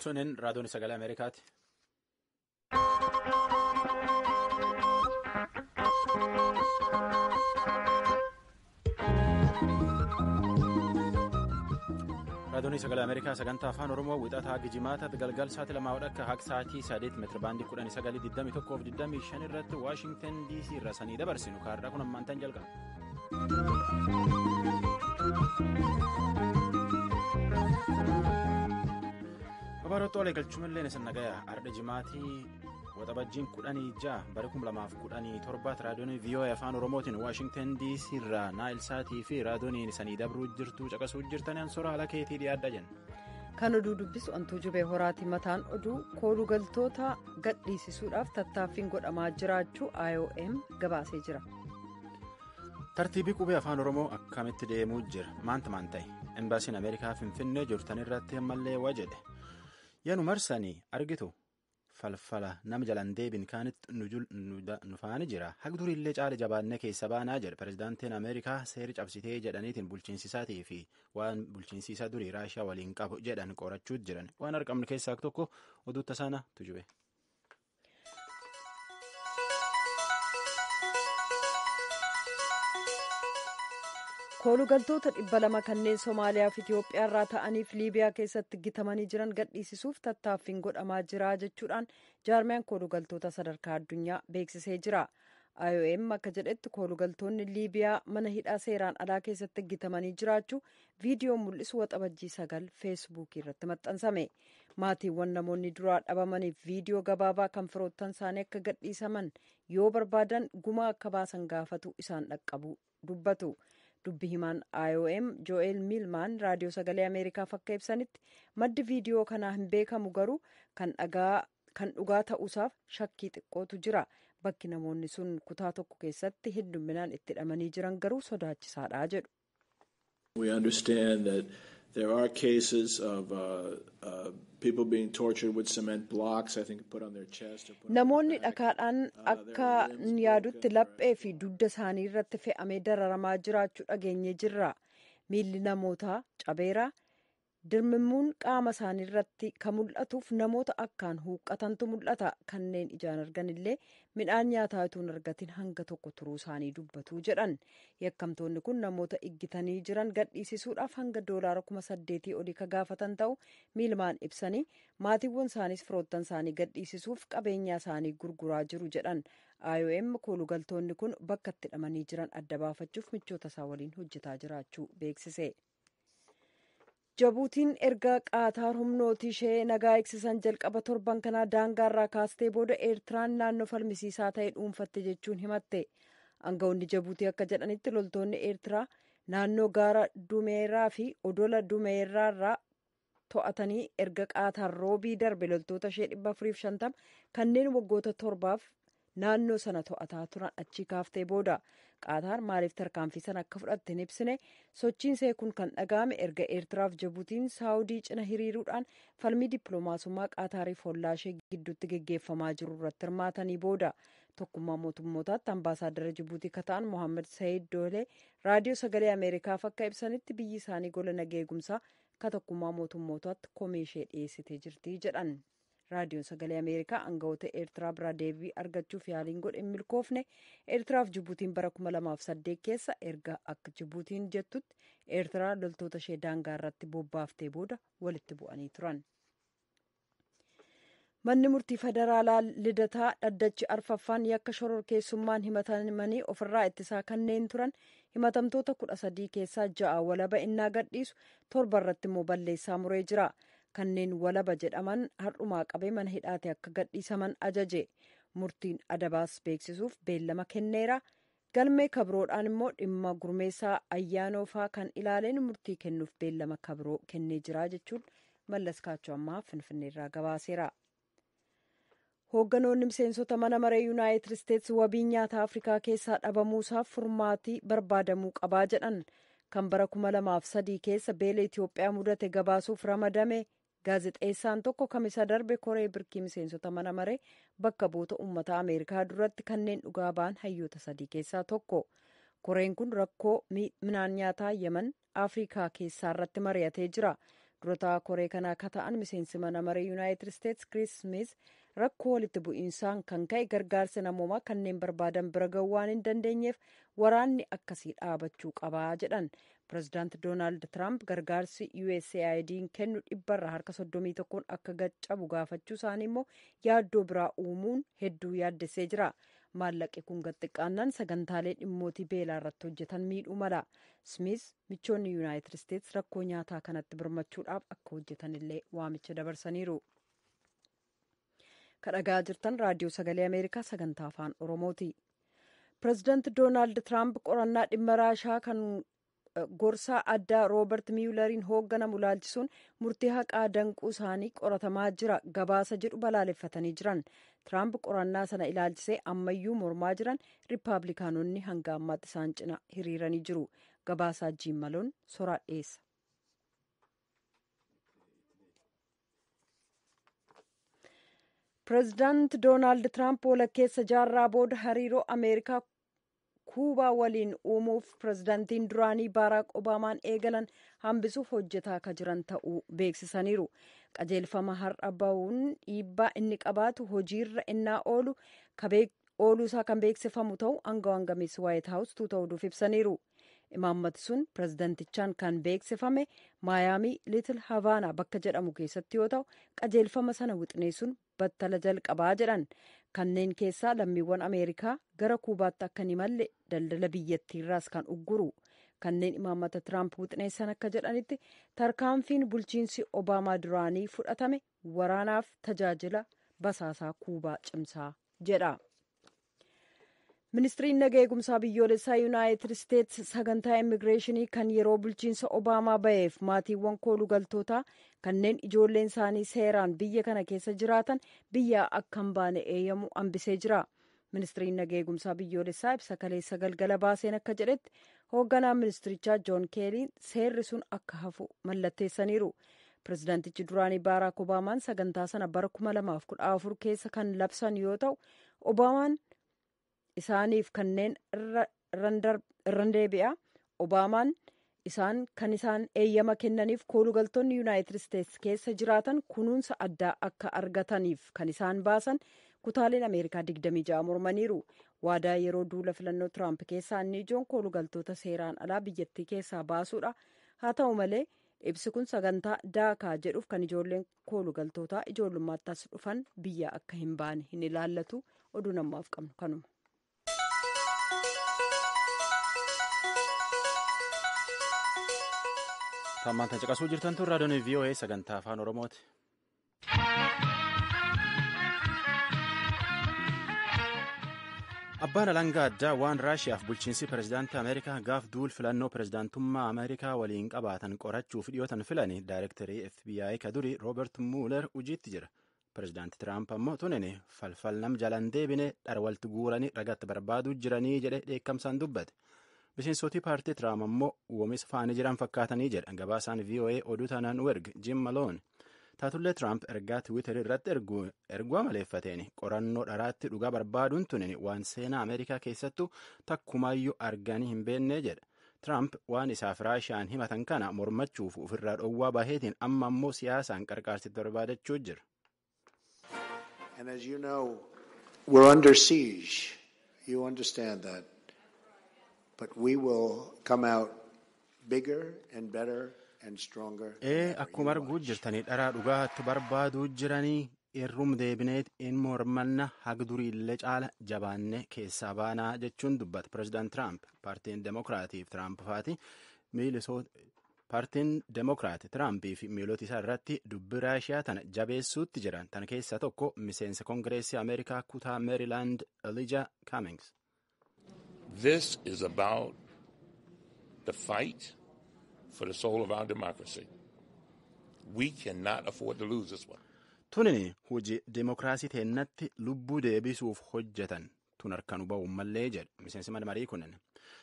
Sunin raadiyoon sagalee Ameerikaati. Raadiyoon sagalee Ameerikaa sagantaa afaan Oromoo wixataa Gijimaata galgal sa'aatii 2 akka haq sa'aatii 8 meetira baandii 1921 irratti Waashingtan DC irraa sanii dabarsinu kaarraa kun ammaantan jalqaba. Babaroota olee galchumallee ni sannagaya arda jimaatii waxabajjiin 16 bara 2017 raadiyoon VOA Afaan Oromootiin Waashingtan DC irraa Naayilsaatii fi raadiyoon sanii dabruu jirtu caqasuu jirtan ansora haala keetii dhiyaadha jenna. Kan oduu dubbisu Antuu Jubee Horaati. Mataan oduu koolugaltoota gadhiisisuudhaaf tattaaffiin godhamaa jiraachuu IOM gabaasee jira. Tartiibii qubee afaan Oromoo akkamitti deemuu jira maanta maan ta'e embaasiin Ameerikaa Finfinnee jirtan irratti ammallee waa jedhe yaanu marsanii argitu falfala nama jalaan deebiin kaanitti nu faana jira hagduriillee caala jabaannee keessa baanaa jedhe pirezidaantiin Ameerikaa seeri cabsitee jedhaniitiin bulchiinsisaatii fi waan bulchiinsiisaa durii Raashiyaa waliin qabu jedhan qorachuu jiran waan argamne keessaa tokko oduu tasaana tujube. koolugaltoota 200 kanneen Somaaliyaa fi Itiyoophiyaa irraa ta'aniif Liibiyaa keessatti gitamanii jiran gadhiisisuuf tattaaffiin godhamaa jira jechuudhaan jaarmiyaan koolugaltoota sadarkaa addunyaa beeksisee jira. IOM akka jedhetti koolugaltoonni Liibiyaa mana hidhaa seeraan alaa keessatti gitamanii jiraachuu viidiyoo mul'isu waxabajjii 9 feesbuukii irratti maxxansame. Maatiiwwan namoonni duraa dhabamaniif viidiyoo gabaabaa kan firoottan isaanii akka gadhiisaman yoo barbaadan gumaa akka baasan gaafatu isaan dhaqqabu dubbatu. Dubbi himaan IOM Joel Milman raadiyoo sagalee Ameerikaaf akka ibsanitti maddi viidiyoo kanaa hin beekamu garuu kan dhugaa ta'uusaaf shakkii xiqqootu jira. Bakki namoonni sun kutaa tokko keessatti hedduminaan itti hidhamanii jiran garuu sodaachisaadha jedhu. We understand that there are cases of people being tortured with cement blocks, I think, put on their chest. Namoonni dhakaadhaan akka yaadutti laphee fi dugda isaanii irratti fe'amee dararamaa jiraachuu dhageenye jirra. Miilli namootaa cabeera. Dirmimmuun qaama isaanii irratti kan mul'atuuf namoota akkaan huuqqatantu mul'ata. Kanneen ijaan argan illee midhaan nyaataa utuu hin argatin hanga tokko turuu isaanii dubbatu jedhan. Yakkamtoonni kun namoota iggitanii jiran gadhiisisuudhaaf hanga $8,000 olii ka gaafatan ta'u Milmaan ibsanii maatiiwwan isaaniis firoottan isaanii gadhiisisuuf qabeenya isaanii gurguraa jiru jedhan. IOM koolugaltoonni kun bakka itti hidhamanii jiran adda baafachuuf michoota isaa waliin hojjetaa jiraachuu beeksise. Jabuutiin erga Qaataar humnooti ishee nagaa eegsisan jalqaba torban kanaa daangaarraa kaastee booda Eertiraan naannoo falmisiisaa ta'e dhuunfatte jechuun himatte. Aangawoonni Jabuutii akka jedhanitti loltoonni Eertiraa naannoo gaara Dumeeraa fi odola Dumeeraarraa to'atanii erga Qaataar roobii darbe loltoota ishee 450 kanneen waggoota 7 naannoo sana to'ataa turan achii kaaftee booda Qaataar maaliif tarkaanfii sana akka fudhatte hin ibsine sochiinsee kun kan dhaga'ame erga Eertiraaf Jabuutiin Saawudii cina hiriiruudhaan falmii dippiloomaasummaa Qaataariif hollaa ishee gidduutti geggeeffamaa jiru irratti hirmaatanii booda tokkummaa mootummootaatti ambaasaaddara Jabuutii kan ta'an Mohaammed Saayid Doolee raadiyoo sagalee Ameerikaaf akka ibsanitti biyyi isaanii gola nagaa eegumsaa kan tokkummaa mootummootaatti komee ishee dhiyeessitee jirti jedhan. Raadiyoon sagalee Ameerikaa aangawoota Eertiraa biraa deebii argachuuf yaaliin godhe hin milkoofne Eertiraaf Jibuutiin bara 2008 keessa erga akka Jibuutiin jettutti Eertiraa loltoota ishee daangaa irratti bobbaaftee booda walitti bu'anii turan. Manni murtii federaalaa Lidataa dhaddachi arfaffaan yakka shororkeessummaan himatamanii ofirraa ittisaa kanneen turan himatamtoota 13 keessaa 6 walaba innaa gadhiisu 7 irratti immoo balleessaa muree jira. Kanneen walaba jedhaman har'umaa qabee mana hidhaate akka gadhiisaman ajaje. Murtiin adabaas beeksisuuf beellama kenneera. Galmee kabroodhaan immoo dhimma gurmeessaa ayyaanoofaa kan ilaaleen murtii kennuuf beellama kabroo kennee jira jechuun Mallas Kaachoo ammaa Finfinneerraa gabaaseera. Hoogganoonni miseensota mana maree Yuunaayitid Isteetsi wabii nyaataa Afrikaa keessaa dhabamuusaaf furmaatii barbaadamuu qabaa jedhan. Kan bara 2003 keessa beela Itiyoophiyaa mudate gabaasuuf ramadame. Gaazexeessaan tokko kamisa darbe koree birkii miseensota mana maree bakka bu'oota uummata Ameerikaa duratti kanneen dhugaa ba'an hayyoota 3 keessaa tokko. Koreen kun rakkoo midhaan nyaataa Yemen Afrikaa keessaa irratti mari'atee jira. durataa koree kanaa akka ta'an miseensi mana maree yuunaayitid isteetsi Chris Smith rakkoo walitti bu'iinsaan kan ka'e gargaarsa namoomaa kanneen barbaadan bira ga'uu waan hin dandeenyeef waraanni akkasii dhaabachuu qabaa jedhan. Pireezidaanti Doonaald Tiraamp gargaarsi USAID'n kennu dhibbarraa harka 31 akka gaccabu gaafachuu isaanii immoo yaaddoo biraa uumuun hedduu yaaddessee jira. Maallaqi kun xiqqaannaan sagantaalee dhimmootii beelaa irratti hojjetan miidhuu mala. Smith michoonni yuunaayitid isteetsi rakkoo nyaataa kanatti birmachuudhaaf akka hojjetanillee waamicha dabarsaniiru. Kadhagaa jirtan raadiyoo sagalee Ameerikaa sagantaa afaan Oromooti. Pireezidaanti Doonaald Tiraamp qorannaa dhimma Raashaa kan gorsaa addaa Roobert Miyulariin hoogganamu ilaalchisuun murtii haqaa danquu isaanii qoratamaa jira gabaasa jedhu balaaleffatanii jiran. Tiraamp qorannaa sana ilaalchisee ammayyuu mormaa jiran Riippaabilikaanonni hanga ammaatti isaan cina hiriiranii jiru. Gabaasaa Jiimmaloon soraa dhiyeessa. Pireezidaanti Doonaald Tiraamp walakkeessa jaarraa booda hariiroo Ameerikaa Kuubaa waliin uumuuf pireezidaantiin duraanii Baaraak Obaamaan eegalan hambisuuf hojjetaa akka jiran ta'uu beeksisaniiru. Qajeelfama har'a bahuun dhiibbaa inni qabaatu hojiirra innaa ooluusaa kan beeksifamu ta'u aangawaan gameessi Waayit Haawus tuuta oduuf ibsaniiru. Imaammati sun pireezidantichaan kan beeksifame Maayaamii Liitil Havaanaa bakka jedhamu keessatti yoo ta'u qajeelfama sana wixineessuun battala jalqabaa jedhan. Kanneen keessaa lammiiwwan Ameerikaa gara Kuubaatti akka hin imalle daldala biyyattiirraas kan ugguru. Kanneen imaammata Tiraamp wixineessan akka jedhanitti tarkaanfiin bulchiinsi Obaamaa duraanii fudhatame waraanaaf tajaajila basaasaa Kuubaa cimsaa jedha. Ministiriin nagaa eegumsaa biyyoolessaa Yuunaayitid Isteetsi sagantaa immigireeshinii kan yeroo bulchiinsa Obaamaa ba'eef maatiiwwan koolugaltootaa kanneen ijoolleen isaanii seeraan biyya kana keessa jiraatan biyyaa akka hin baane eeyyamu hambisee jira. Ministiriin nagaa eegumsaa biyyoolessaa ibsa kaleessa galgala baaseen akka jedhetti hoogganaan ministirichaa Joon Keeriin seerri sun akka hafu mallatteessaniiru. Pireezidaantichi duraanii Baaraak Obaamaan sagantaa sana bara 2014 keessa kan labsan yoo ta'u Obaamaan isaaniif kanneen irran deebi'a. Obaamaan kan isaan eeyyama kennaniif koolugaltoonni Yuunaayitid Isteetsi keessa jiraatan kunuunsa addaa akka argataniif kan isaan baasan kutaaleen Ameerikaa 26 mormaniiru. Waadaa yeroo duula filannoo Tiraamp keessaa inni ijoon koolugaltoota seeraan alaa biyyattii keessaa baasuudha. Haa ta'u malee ibsi kun sagantaa daakaa jedhuuf kan ijoolleen koolugaltootaa ijoollummaatti as dhufan biyya akka hin baane hin ilaallatu. Oduu namaaf qabnu kanuma. Tammaantan caqasuu jirtan tun raadiyoon VOA sagantaa afaan Oromooti. Abbaan alangaa addaa waan Raashiyaaf bulchiinsi pireezidaantii Ameerikaa gaaf duul filannoo pireezidaantummaa Ameerikaa waliin qabaatan qorachuuf dhiyootan filani daayirektarii FBI ka duri Roobert Muuler hojiitti jira. Pireezidaantii Tiraamp ammoo tunini falfal nam jalan deebine dharwalti guuranii ragatti barbaaduu jiranii jedhe dheekkamsaan dubbate. Miseensotii paartii Tiraamp ammoo uumis faanii jiran fakkaatanii jedha gabaasaan VOA oduu tanaan erge Jim Malone. Taatullee Tiraamp ergaa Tiwiiterii irratti erguu amaleeffateen qorannoo dharaatti dhugaa barbaaduun tunin waan seenaa Ameerikaa keessattuu takkumaayyuu arganii hin beekne jedha. Tiraamp waan isaaf Raashiyaan himatan kana mormachuuf ofirraa dhowwaa baheetiin amma ammoo siyaasaan qarqaarsitti barbaadachuu jira. And as you know, we're under siege. You understand that. But we will come out bigger and better and stronger. Akkuma arguu jirtanii dharaa dhugaatti barbaaduu jiranii irrum deebineet in mormanna hagduriillee caala jabaanne keessaa baanaa jechuun dubbata pireezidaant Tiraamp. Paartiin Demokiraatiif Tiraamp faati paartiin Demokiraati Tiraampi fi miilota isaa irratti dubbi Raashiyaa tana jabeessuutti jiran tana keessaa tokko miseensa Kongireesii Ameerikaa kutaa Meerilaand Elijah Cummings. This is about the fight for the soul of our democracy. We cannot afford to lose this one. Tunini hojii demokiraasii teennatti lubbuu deebisuuf hojjetan tun harkaan ba'uun mallee jedha miseensi marii kunin.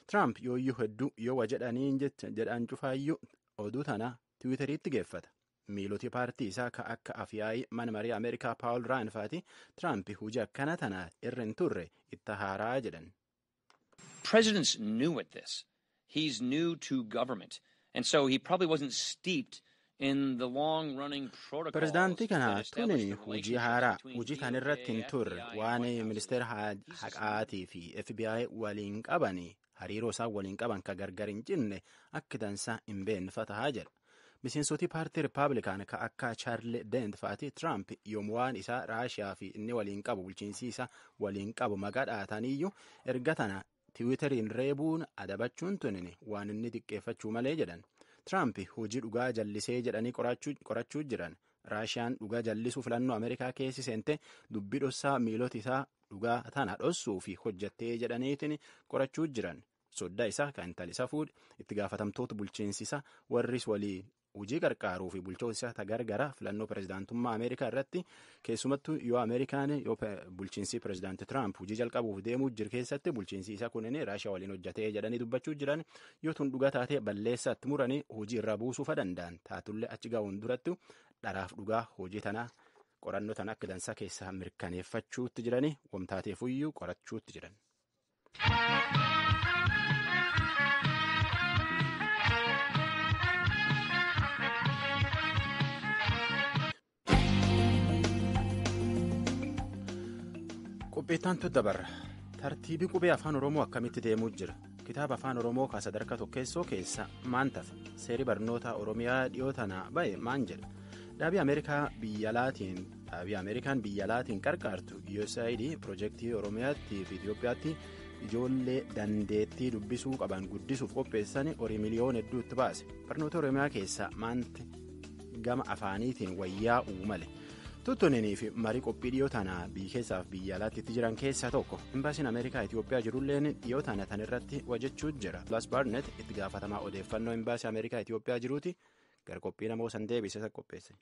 Tiraamp yooyyuu hedduu yoo wa jedhaan cufaayyuu oduu tana tiwiiteriitti geeffata. Miiloti paartii isaa ka akka afyaa'ii mana marii Ameerikaa Paawul Raan faati Tiraamp hojii akkana tana irra hin turre itti haaraa jedhan. Presidents knew at this. He's new to government. And so he probably wasn't steeped in the long-running protocols Pirezidaantii kana that establish tunin the hojii relationship haaraa between hojii kan irratti hin DOJ, turre FBI, waan and White House. ministeera haqaatii fi FBI waliin qabanii hariiroo isaan waliin qaban ka gargar hin cinne akka dansaa hin beekne tahaa jedha. Miseensoti paartii Rippaabilikaan ka akka Chaarli Dent fa'aati Tiraamp yoom waan isaa Raashiyaa fi inni waliin qabu bulchiinsi isaa waliin qabu maqaa dhaataniyyuu erga tana tiwiiteriin reebuun adabachuun tunin waan inni xiqqeeffachuu malee jedhan. Tiraamp hojii dhugaa jallisee jedhanii qorachuu jiran. Raashiyaan dhugaa jallisuu filannoo Ameerikaa keessi seente dubbii dhossaa miilota isaa dhugaa tana dhossuu fi hojjattee jedhaniitiin qorachuu jiran. Soddaa isaa kan intali isaa fuudhe itti gaafatamtoota bulchiinsisa warris walii hojii qarqaaruu fi bulchoota isaa gargara filannoo pirezidaantummaa Ameerikaa irratti keessumattuu yoo Ameerikaan yoo bulchiinsi pirezidaantii Tiraamp hojii jalqabuuf deemuu jiru keessatti bulchiinsi isaa kunin Raashiyaa waliin hojjatee jedhanii dubbachuu jiran yoo tun dhugaa taatee balleessatti muranii hojii irraa buusuufa danda'an taatullee achi gahuun duratti dharaaf dhugaa hojii tanaa qorannoo tana akka dansaa keessaa mirkaneeffachuutti jiranii wamtaateefuyyuu qorachuutti jiran. Qopheettaan dabarra tartiibii qubee afaan Oromoo akkamitti deemuu jira kitaaba afaan Oromoo ka sadarkaa tokkeessoo keessa maan tafe seerii barnoota Oromiyaa dhiyoo tana ba'e maan jedha dhaabii Ameerikaan biyya alaatiin qarqaartu USAID piroojeektii Oromiyaatti fi Itoophiyaatti ijoollee dandeettii dubbisuu qaban guddisuuf qopheessanii horii miliyoona hedduu itti baase barnoota Oromiyaa keessa maanti gama afaaniitiin wayyaa'uu male. Tuttuninii fi marii qophii dhiyoo tanaa biyya keessaaf biyya alaatti itti jiran keessaa tokko imbaasiin Ameerikaa Itoophiyaa jirulleen dhiyoo tana tan irratti hojjechuu jira. Plus Barnett itti gaafatamaa odeeffannoo imbaasii Ameerikaa Itoophiyaa jiruuti gara qophii namoo san deebisee qopheesse.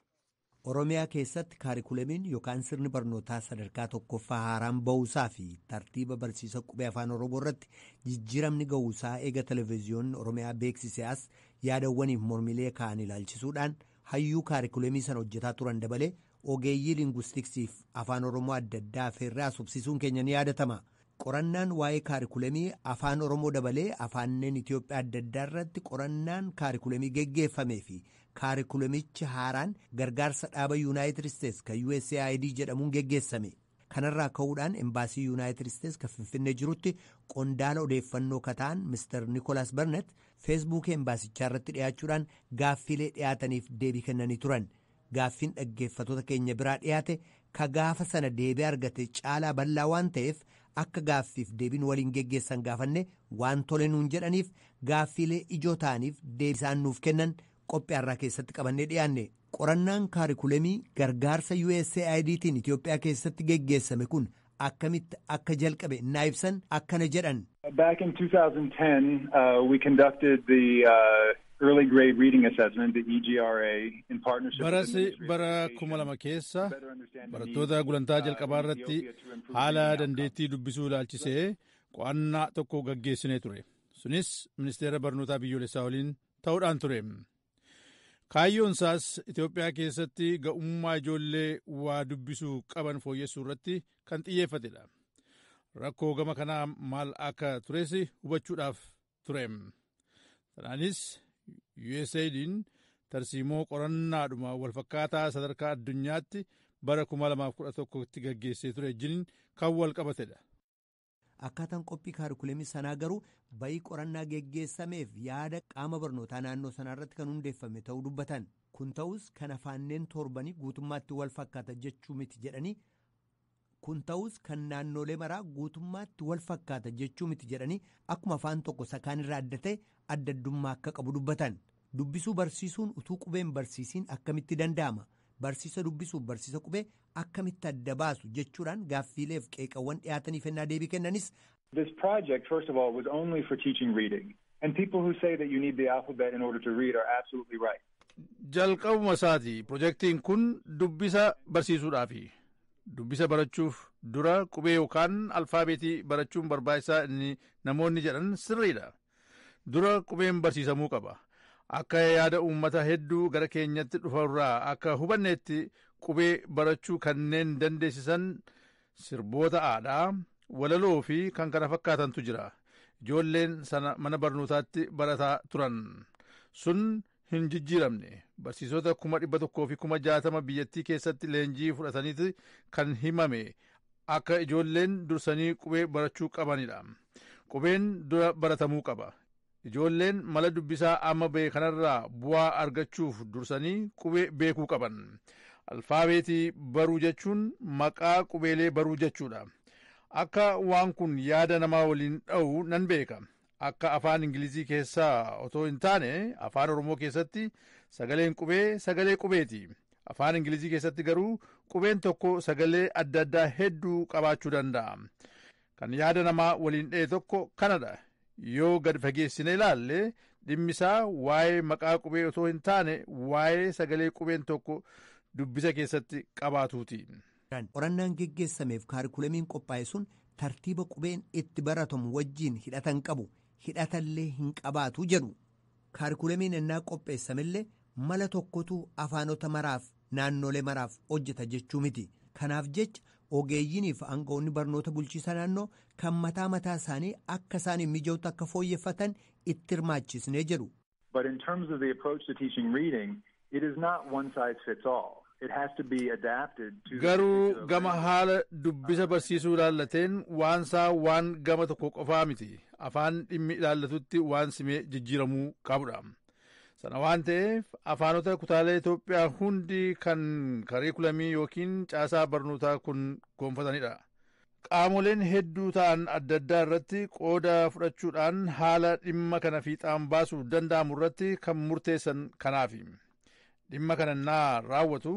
Oromiyaa keessatti kaarikulamiin yookaan sirni barnootaa sadarkaa tokkoffaa haaraan ba'uusaa fi tartiiba barsiisa qubee afaan Oromoo irratti jijjiiramni ga'uusaa eega televezyiyoonni Oromiyaa beeksisee as yaadawwaniif mormilee ka'an ilaalchisuudhaan hayyuu kaarikulamii sana hojjetaa turan dabalee ogeeyyii linguistiksiif afaan Oromoo adda addaa affeerraa subsisuun keenya ni yaadatama. Qorannaan waa'ee kaarikulamii afaan Oromoo dabalee afaanneen Itoophiyaa adda addaa irratti qorannaan kaarikulamii geggeeffamee fi kaarikulamichi haaraan gargaarsa dhaaba Yuunaayitid Isteets kan USAID jedhamuun geggeessame. Kanarraa ka'uudhaan embaasii Yuunaayitid Isteets kan Finfinnee jirutti qondaala odeeffannoo kataan Mr. Nicholas Barnett feesbuukii embaasichaa irratti dhiyaachuudhaan gaaffiilee dhiyaataniif deebii kennanii turan. Gaaffiin dhaggeeffatoota keenya biraa dhiyaate ka gaafa sana deebii argate caalaa bal'aa waan ta'eef akka gaaffiif deebiin waliin geggeessan gaafanne waan tole nuun jedhaniif gaaffiilee ijoo ta'aniif deebisaan nuuf kennan qophiyaarraa keessatti qabannee dhiyaanne. Qorannaan kaarikulamii gargaarsa USAIDtiin Itoophiyaa keessatti geggeessame kun akkamitti akka jalqabe naa ibsan akkana jedhan. Back in 2010, we conducted the Early Grade Reading Assessment, the EGRA, in partnership with the Ministry of bara Education. 2000 keessa barattoota gulantaa jalqabaa irratti haala dandeettii dubbisuu ilaalchisee qo'annaa tokko gaggeessinee ture. Sunis ministeera barnootaa biyyoolessaa waliin ta'uudhaan ture. Kaayyoon isaas Itoophiyaa keessatti ga'ummaa ijoollee waa dubbisuu qaban fooyyessuu irratti kan xiyyeeffatedha. Rakkoo gama kanaa maal akka tures hubachuudhaaf ture. Kanaanis USAID'n tarsiimoo qorannaadhuma walfakkaataa sadarkaa addunyaatti bara 2011tti gaggeessee ture wajjin kan wal qabatedha. Akkaataan qophii kaarikulamii sanaa garuu bayii qorannaa geggeessameef yaada qaama barnootaa naannoo sanaa irratti kan hundeeffame ta'uu dubbatan. Kun ta'us kan afaanneen torbanii guutummaatti wal fakkaata jechuu miti jedhanii kun ta'us kan naannolee maraa guutummaatti wal fakkaata jechuu miti jedhanii akkuma afaan tokko sakaan irraa adda ta'e adda addummaa akka qabu dubbatan. Dubbisuu barsiisuun utuu qubeen barsiisiin akkamitti danda'ama? Barsiisa dubbisuuf barsiisa qubee akkamitti adda baasu jechuudhaan gaaffiileef qeeqawwan dhiyaataniif ennaa deebii kennanis. This project, first of all, was only for teaching reading. And people who say that you need the alphabet in order to read are absolutely right. Jalqabuma isaati pirojektiin kun dubbisa barsiisuudhaafi. Dubbisa barachuuf dura qubee yookaan alfaabeetii barachuun barbaachisaa inni namoonni jedhan sirriidha. Dura qubeen barsiisamuu qaba. Akka yaada uummata hedduu gara keenyatti dhufarraa akka hubanneetti qubee barachuu kanneen dandeessisan sirboota aadaa, walaloo fi kan kana fakkaatantu jira. Ijoolleen sana mana barnootaatti barataa turan. Sun hin jijjiiramne barsiisota 160,000 biyyattii keessatti leenjii fudhataniiti kan himame akka ijoolleen dursanii qubee barachuu qabanidha. Qubeen dura baratamuu qaba. Ijoolleen mala dubbisaa amma ba'e kanarraa bu'aa argachuuf dursanii qubee beekuu qaban. Alfaabeetii baruu jechuun maqaa qubeelee baruu jechuudha. Akka waan kun yaada namaa waliin dha'u nan beeka. Akka afaan Ingilizii keessaa otoo hin taane afaan Oromoo keessatti sagaleen qubee sagalee qubeeti. Afaan Ingilizii keessatti garuu qubeen tokko sagalee adda addaa hedduu qabaachuu danda'a. Kan yaada namaa waliin dha'e tokko kanadha. Yoo gad fageessine ilaalle dhimmisaa waa'ee maqaa qubee otoo hin taane waa'ee sagalee qubeen tokko dubbisa keessatti qabaatuuti. Qorannaan geggeessameef kaarikulamiin qophaa'e sun tartiiba qubeen itti baratamu wajjiin hidhatan qabu hidhatallee hin qabaatu jedhu. Kaarikulamiin ennaa qopheessamillee mala tokkotu afaanota maraaf naannolee maraaf hojjeta jechuu miti. Kanaaf jecha ogeeyyiiniif aangawoonni barnoota bulchiisa naannoo kan mataa isaanii akka isaan mijootu akka fooyyeffatan itti hirmaachisnee jedhu. But in terms of the approach to teaching reading, it is not one size fits all. It has to be adapted to. Garuu gama haala dubbisa barsiisuu ilaallateen waan gama tokko qofaa miti. Afaan dhimmi ilaallatutti waan simee jijjiiramuu qabudha. Sana waan ta'eef afaanota kutaalee Itoophiyaa hundi kan kariikulamii yookiin caasaa barnootaa kun gonfatanidha. Qaamoleen hedduu ta'an adda addaa irratti qooda fudhachuudhaan haala dhimma kana fiixaan baasuu danda'amu irratti kan murteessan kanaafi. Dhimma kanannaa raawwatu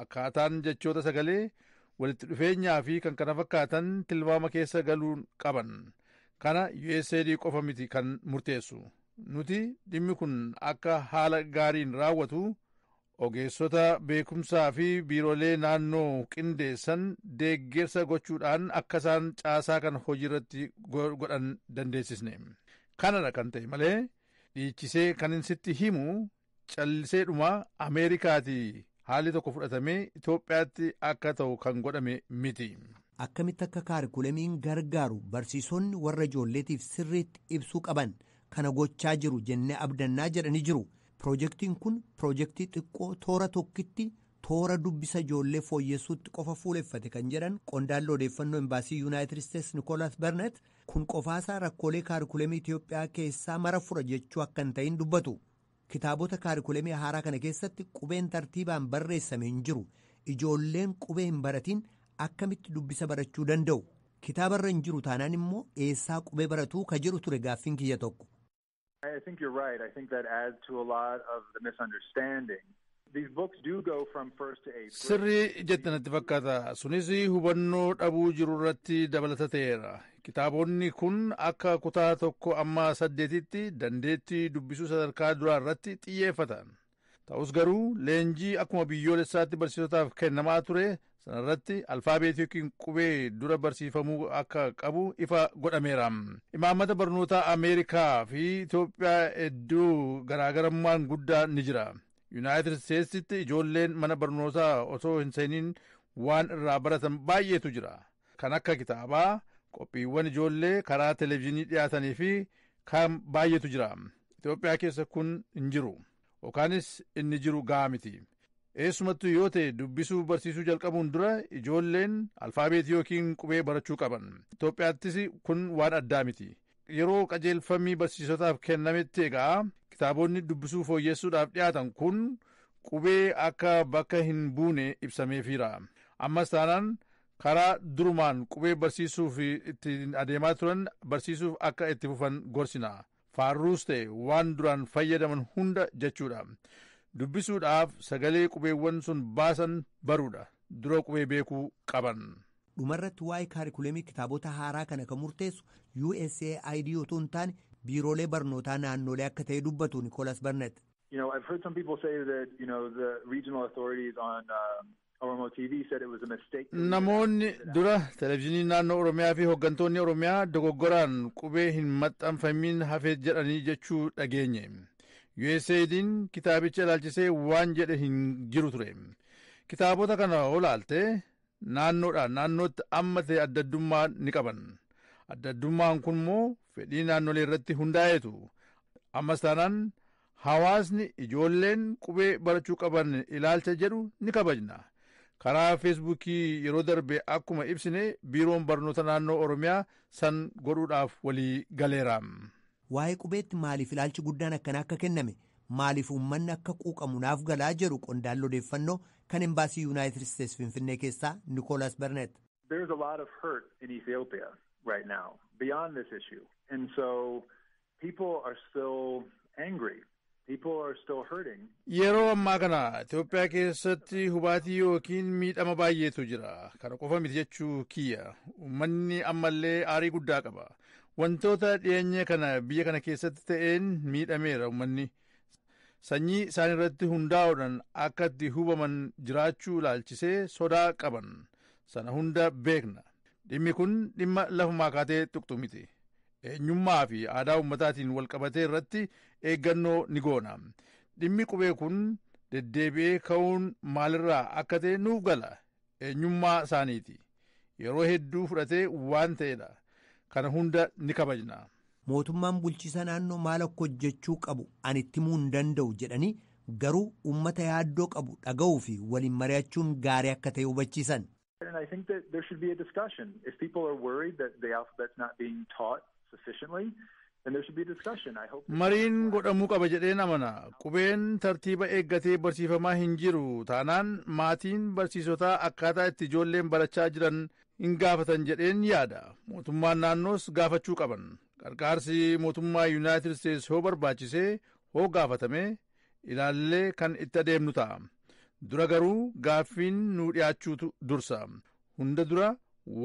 akkaataan jechoota sagalee walitti dhufeenyaa fi kan kana fakkaatan tilmaama keessa galuu qaban. Kana USAID qofa miti kan murteessu. Nuti dhimmi kun akka haala gaariin raawwatu ogeessota beekumsaa fi biiroolee naannoo qindeessan deeggarsa gochuudhaan akka isaan caasaa kan hojiirratti godhan dandeessisne. Kanadha kan ta'e malee dhiichisee kan sitti himu calliseedhuma Ameerikaatii haalli tokko fudhatamee Itoophiyaatti akka ta'u kan godhame miti. Akkamitti akka kaarikulamiin gargaaru barsiisonni warra ijoolleetiif sirriitti ibsuu qaban kana gochaa jiru jennee abdannaa jedhanii jiru. Piroojeektiin kun piroojeektii xiqqoo toora tokkitti toora dubbisa ijoollee fooyyessuutti qofa fuuleffate kan jedhan qondaalli odeeffannoo embaasii Yuunaayitid Isteetsi Nikoolas Barnet kun qofaasaa rakkoolee kaarikulamii Itoophiyaa keessaa mara fura jechuu akka hin ta'in dubbatu. Kitaabota kaarikulamii haaraa kana keessatti qubeen tartiibaan barreessame hin jiru. Ijoolleen qubee hin baratiin akkamitti dubbisa barachuu danda'u? Kitaabarra hin jiru taanaan immoo eessaa qubee baratuu ka jedhu ture gaaffiin kiyya tokko. I think you're right. I think that adds to a lot of the misunderstanding. These books do go from first to eighth grade. Sirrii jettanatti fakkaata. Sunis hubannoo dhabuu jiru irratti dabalata ta'eera. Kitaabonni kun akka kutaa tokko amma 8tti dandeettii dubbisuu sadarkaa duraa irratti xiyyeeffatan. Ta'us garuu leenjii akkuma biyyoolessaatti barsiisotaaf kennamaa ture sanarratti alfaabeetii yookiin qubee dura barsiifamuu akka qabu ifa godhameera. Imaammata barnoota Ameerikaa fi Itoophiyaa hedduu garaagarummaan guddaa ni jira. Yuunaayitid Isteetsitti ijoolleen mana barnootaa otoo hin seeniin waan irraa baratan baay'eetu jira. Kan akka kitaabaa, qophiiwwan ijoollee karaa televezyiinii dhiyaatanii fi kan baay'eetu jira. Itoophiyaa keessa kun hin jiru. Yookaanis inni jiru gahaa miti. Eessumattuu yoo ta'e dubbisuu barsiisuu jalqabuun dura ijoolleen alfaabeetii yookiin qubee barachuu qaban. Itoophiyaattis kun waan addaa miti. Yeroo qajeelfamii barsiisotaaf kennametti egaa kitaabonni dubbisuu fooyyessuudhaaf dhiyaatan kun qubee akka bakka hin buune ibsameefiira. Ammas taanaan karaa durumaan qubee barsiisuuf ittiin adeemaa turan barsiisuuf akka itti fufan gorsina. Faarruus ta'e waan duraan fayyadaman hunda jechuudha. Dubbisuudhaaf sagalee qubeewwan sun baasan baruudha. Dura qubee beekuu qaban. Dhumarratti waa'ee kaarikulamii kitaabota haaraa kana kan murteessu USAID otoo hin taane biiroolee barnootaa naannolee akka ta'e dubbatu Nikoolas Barnet. I've heard some people say that, the regional authorities on Oromo TV said it was a mistake. Namoonni dura televezyiinii naannoo Oromiyaa fi hooggantoonni Oromiyaa dogoggoraan qubee hin maxxanfamin hafee jedhanii jechuu dhageenye. USAID'n kitaabicha ilaalchisee waan jedhe hin jiru ture. Kitaabota kana olaalte naannoodhaan naannootti amma ta'e addaddummaa ni qaban. Addaddummaan kun immoo fedhii naannolee irratti hundaa'eetu. Ammas taanaan hawaasni ijoolleen qubee barachuu qaban ilaalcha jedhu ni kabajna. Karaa feesbuukii yeroo darbe akkuma ibsine biiroon barnoota naannoo Oromiyaa san godhuudhaaf walii galeera. Waa'ee qubeetti maaliif ilaalchi guddaan akkanaa akka kenname maaliif uummanni akka quuqamu naaf galaa jedhu qondaalli odeeffannoo kan embaasii Yuunaayitid Isteets Finfinnee keessaa Nikoolas Bernet. There's a lot of hurt in Ethiopia right now beyond this issue. And so people are still angry. People are still hurting. Yeroo ammaa kana Itoophiyaa keessatti hubaatii yookiin miidhama baay'eetu jira. Kana qofa miti jechuu kiyya. Uummanni ammallee aarii guddaa qaba. Wantoota dhiyeenya kana biyya kana keessatti ta'een miidhameera uummanni. Sanyii isaan irratti hundaa'uudhaan akka itti hubaman jiraachuu ilaalchisee sodaa qaban. Sana hunda beekna. Dhimmi kun dhimma lafumaa kaatee tuqxu miti. Eenyummaa fi aadaa uummataatiin walqabatee irratti eeggannoo ni goona. Dhimmi qubee kun deddeebi'ee ka'uun maalirraa akka ta'e nuuf gala. Eenyummaa isaaniiti. Yeroo hedduu fudhatee waan ta'edha. Kana hunda ni kabajna. Mootummaan bulchiisa naannoo maal akka hojjechuu qabu ani itti himuu hin danda'u jedhanii garuu uummata yaaddoo qabu dhaga'uu fi waliin mari'achuun gaarii akka ta'e hubachiisan. And I think that there should be a discussion. If people are worried that the alphabet's not being taught sufficiently, then there should be a discussion. I hope. Mariin godhamuu qaba jedheen amana. Qubeen tartiiba eeggatee barsiifamaa hin jiru taanaan maatiin barsiisotaa akkaataa itti ijoolleen barachaa jiran hin gaafatan jedheen yaada. Mootummaan naannoos gaafachuu qaban. Qarqaarsi mootummaa Yuunaayitid Isteets hoo barbaachisee hoo gaafatame ilaallee kan itti adeemnu ta'a. Dura garuu gaaffiin nu dhiyaachuutu dursa. Hunda dura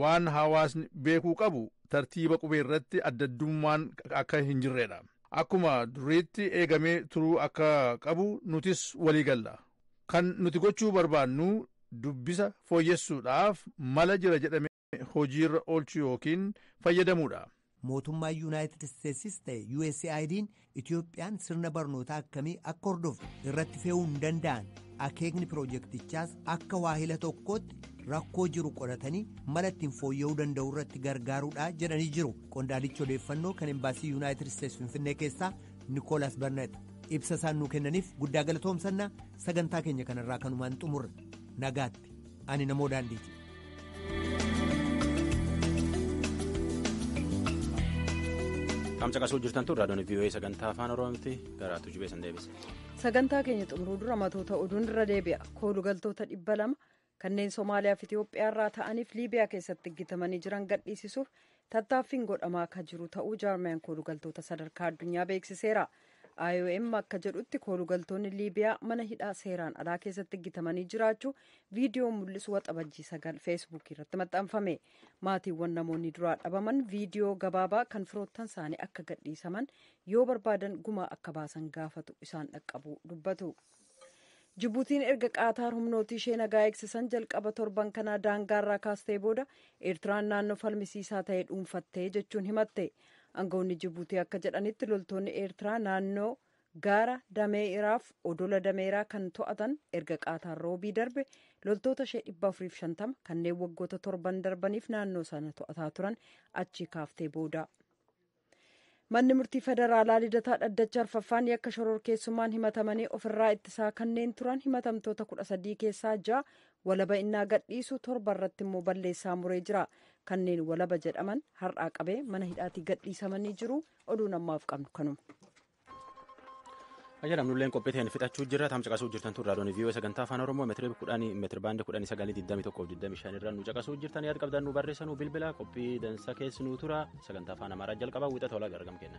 waan hawaasni beekuu qabu tartiiba qubee irratti addaddummaan akka hin jirredha. Akkuma duriitti eegamee turuu akka qabu nutis walii galla. Kan nuti gochuu barbaannu dubbisa fooyyessuudhaaf mala jira jedhamee hojiirra oolchuu yookiin fayyadamuudha. Mootummaa Yuunaayitid Isteetsis ta'e USAID'n Itoophiyaan sirna barnootaa akkamii akka hordofu irratti fe'uu hin danda'an. Akeekni piroojeektichaas akka waahila tokkootti rakkoo jiru qoratanii mala ittiin fooyya'uu danda'u irratti gargaaruudha jedhanii jiru. Qondaalichi odeeffannoo kan embaasii Yuunaayitid Isteets Finfinnee keessaa Nikoolas Bernet ibsa isaan nuu kennaniif guddaa galatoomsannaa. Sagantaa keenya kanarraa kanumaan xumurra. Nagaatti. Ani namoo daandiiti. Caqasuu jirtan tun raadiyoon VOA sagantaa afaan Oromooti garaatu jubeessan deebise. Sagantaa keenya xumuruu dura matoota oduun irra deebi'a. Koolugaltoota 200 kanneen Somaaliyaa fi Itoophiyaa irraa ta'aniif Liibiyaa keessatti gitamanii jiran gadhiisisuuf tattaaffiin godhamaa akka jiru ta'uu jaarmiyaan koolugaltoota sadarkaa addunyaa beeksiseera. IOM akka jedhutti koolugaltoonni Liibiyaa mana hidhaa seeraan alaa keessatti gitamanii jiraachuu viidiyoo mul'isu waxabajjii 9 feesbuukii irratti maxxanfame. Maatiiwwan namoonni duraa dhabaman viidiyoo gabaabaa kan firoottan isaanii akka gadhiisaman yoo barbaadan gumaa akka baasan gaafatu isaan dhaqqabu dubbatu. Jibuutiin erga Qaataar humnooti ishee nagaa eegsisan jalqaba torban kanaa daangaarraa kaastee booda Eertiraan naannoo falmisiisaa ta'e dhuunfattee jechuun himatte. Aangawoonni Jibuutii akka jedhanitti loltoonni Eertiraa naannoo gaara Dameeraaf odola Dameeraa kan to'atan erga Qaataar roobii darbe loltoota ishee 450 kanneen waggoota torban darbaniif naannoo sana to'ataa turan achi kaaftee booda. Manni murtii federaalaa Lidataa Dhaddacha Arfaffaan yakka shororkeessummaan himatamanii ofirraa ittisaa kanneen turan himatamtoota 13 keessaa 6 walaba innaa gadhiisu 7 irratti immoo balleessaa muree jira. Kanneen walaba jedhaman har'aa qabee mana hidhaatii gadhiisamanii jiru. Oduun ammaaf qabnu kanuma. Ajajamnulleen qopheeteen fixachuu jirra. Caqasuu jirtan tun raadiyoon VOA sagantaa afaan Oromoo meetira baandii 19:21 irra nu caqasuu jirtan yaada qabdan nu barreessanuu bilbila qophii dansa keessanuu tura sagantaa afaan Amaaraa jalqabaa wixata wal argam kenna.